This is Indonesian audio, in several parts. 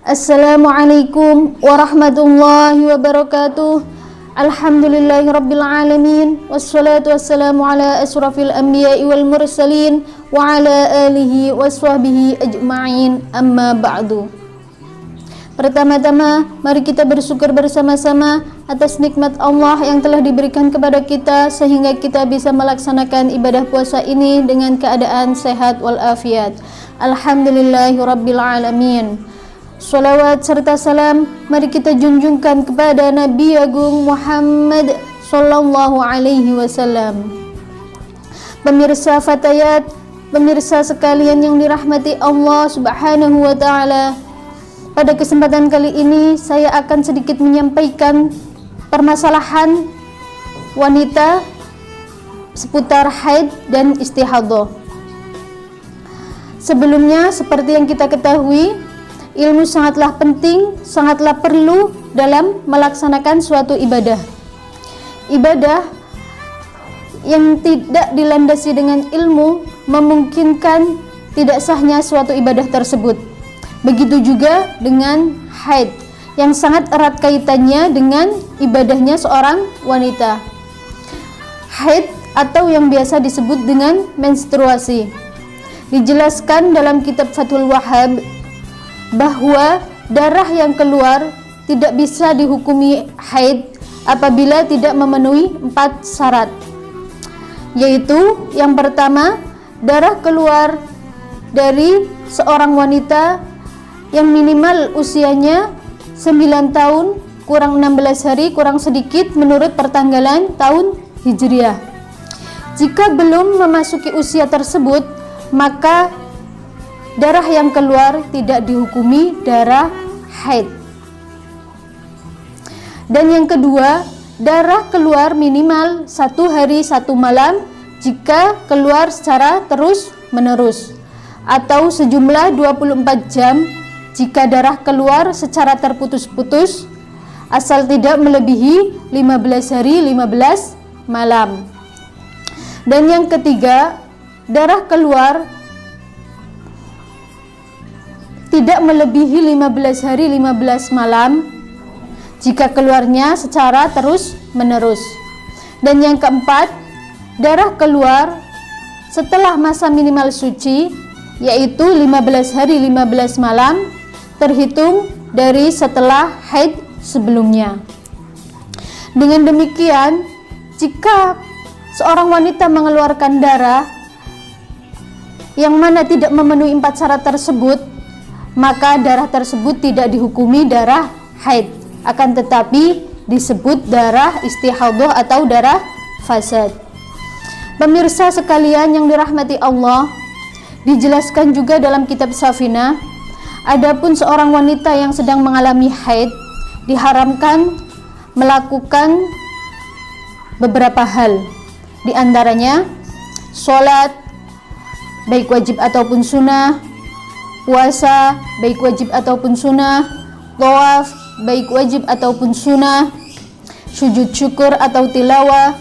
Assalamualaikum warahmatullahi wabarakatuh. Alhamdulillahirabbil alamin wassalatu wassalamu ala asrafil anbiya'i wal mursalin wa ala alihi waswahbihi ajma'in, amma ba'du. Pertama-tama, mari kita bersyukur bersama-sama atas nikmat Allah yang telah diberikan kepada kita sehingga kita bisa melaksanakan ibadah puasa ini dengan keadaan sehat walafiat. Alhamdulillahirabbil alamin. Salawat serta salam mari kita junjungkan kepada Nabi Agung Muhammad sallallahu alaihi wasallam. Pemirsa Fatayat, pemirsa sekalian yang dirahmati Allah Subhanahu wa taala, pada kesempatan kali ini saya akan sedikit menyampaikan permasalahan wanita seputar haid dan istihadah. Sebelumnya, seperti yang kita ketahui, ilmu sangatlah penting, sangatlah perlu dalam melaksanakan suatu ibadah. Ibadah yang tidak dilandasi dengan ilmu memungkinkan tidak sahnya suatu ibadah tersebut. Begitu juga dengan haid yang sangat erat kaitannya dengan ibadahnya seorang wanita. Haid atau yang biasa disebut dengan menstruasi. Dijelaskan dalam kitab Fathul Wahhab bahwa darah yang keluar tidak bisa dihukumi haid apabila tidak memenuhi 4 syarat, yaitu yang pertama, darah keluar dari seorang wanita yang minimal usianya 9 tahun kurang 16 hari kurang sedikit menurut pertanggalan tahun Hijriah. Jika belum memasuki usia tersebut, maka darah yang keluar tidak dihukumi darah haid. Dan yang kedua, darah keluar minimal 1 hari 1 malam jika keluar secara terus menerus, atau sejumlah 24 jam jika darah keluar secara terputus-putus, asal tidak melebihi 15 hari 15 malam. Dan yang ketiga, darah keluar tidak melebihi 15 hari 15 malam jika keluarnya secara terus menerus. Dan yang keempat, darah keluar setelah masa minimal suci, yaitu 15 hari 15 malam terhitung dari setelah haid sebelumnya. Dengan demikian, jika seorang wanita mengeluarkan darah yang mana tidak memenuhi 4 syarat tersebut, maka darah tersebut tidak dihukumi darah haid, akan tetapi disebut darah istihadah atau darah fasad. Pemirsa sekalian yang dirahmati Allah, dijelaskan juga dalam kitab Safinah, adapun seorang wanita yang sedang mengalami haid diharamkan melakukan beberapa hal, di antaranya sholat baik wajib ataupun sunnah, puasa baik wajib ataupun sunnah, tawaf baik wajib ataupun sunnah, sujud syukur atau tilawah,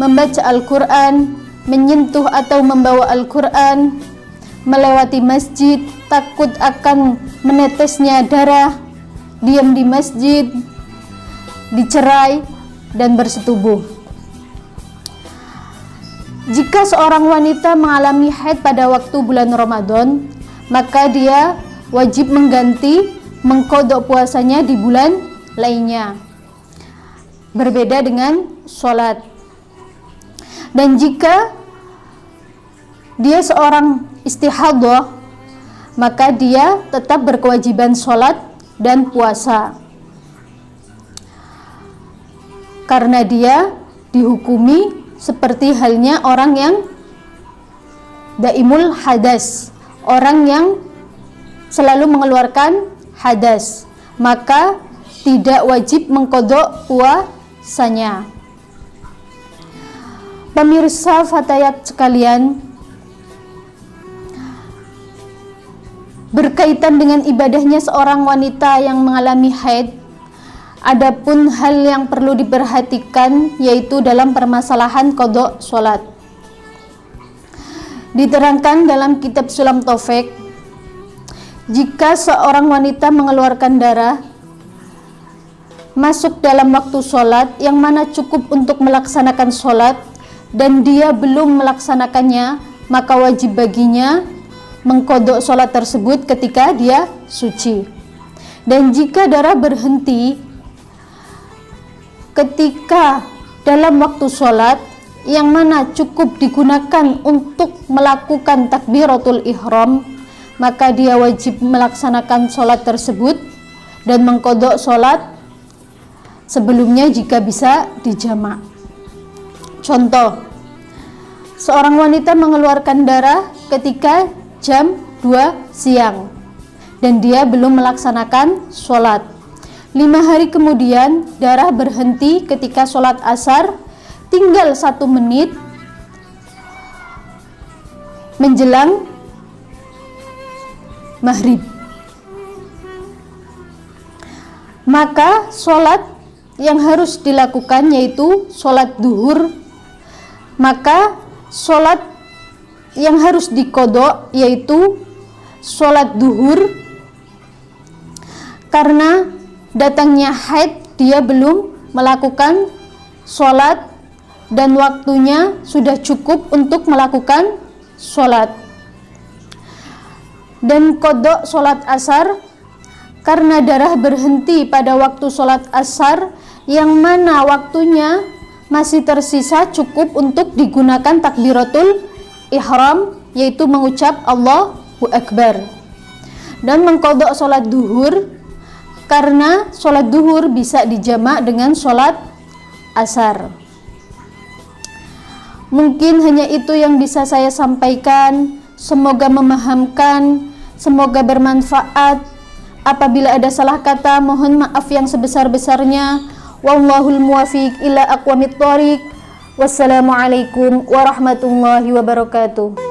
membaca Al-Quran, menyentuh atau membawa Al-Quran, melewati masjid takut akan menetesnya darah, diam di masjid, dicerai, dan bersetubuh. Jika seorang wanita mengalami haid pada waktu bulan Ramadan, maka dia wajib mengqadha puasanya di bulan lainnya, berbeda dengan sholat. Dan jika dia seorang istihadah, maka dia tetap berkewajiban sholat dan puasa, karena dia dihukumi seperti halnya orang yang daimul hadas, orang yang selalu mengeluarkan hadas, maka tidak wajib mengqadha puasanya. Pemirsa Fatayat sekalian, berkaitan dengan ibadahnya seorang wanita yang mengalami haid, adapun hal yang perlu diperhatikan yaitu dalam permasalahan qadha sholat. Diterangkan dalam kitab Sulam Taufik, jika seorang wanita mengeluarkan darah masuk dalam waktu sholat yang mana cukup untuk melaksanakan sholat dan dia belum melaksanakannya, maka wajib baginya mengqadha sholat tersebut ketika dia suci. Dan jika darah berhenti ketika dalam waktu sholat yang mana cukup digunakan untuk melakukan takbiratul ihram, maka dia wajib melaksanakan sholat tersebut dan mengqadha sholat sebelumnya jika bisa dijamak. Contoh, seorang wanita mengeluarkan darah ketika jam 2 siang dan dia belum melaksanakan sholat. 5 hari kemudian darah berhenti ketika sholat asar, tinggal 1 menit menjelang maghrib. Maka sholat yang harus dilakukan yaitu sholat duhur. Maka sholat yang harus diqadha yaitu sholat duhur, karena datangnya haid dia belum melakukan sholat dan waktunya sudah cukup untuk melakukan sholat. Dan qadha sholat asar karena darah berhenti pada waktu sholat asar yang mana waktunya masih tersisa cukup untuk digunakan takbiratul ihram yaitu mengucap Allahu Akbar. Dan mengqadha sholat duhur karena sholat duhur bisa dijamak dengan sholat asar. Mungkin hanya itu yang bisa saya sampaikan. Semoga memahamkan, semoga bermanfaat. Apabila ada salah kata, mohon maaf yang sebesar-besarnya. Wallahul muwafiq ila aqwamit thoriq. Wassalamualaikum warahmatullahi wabarakatuh.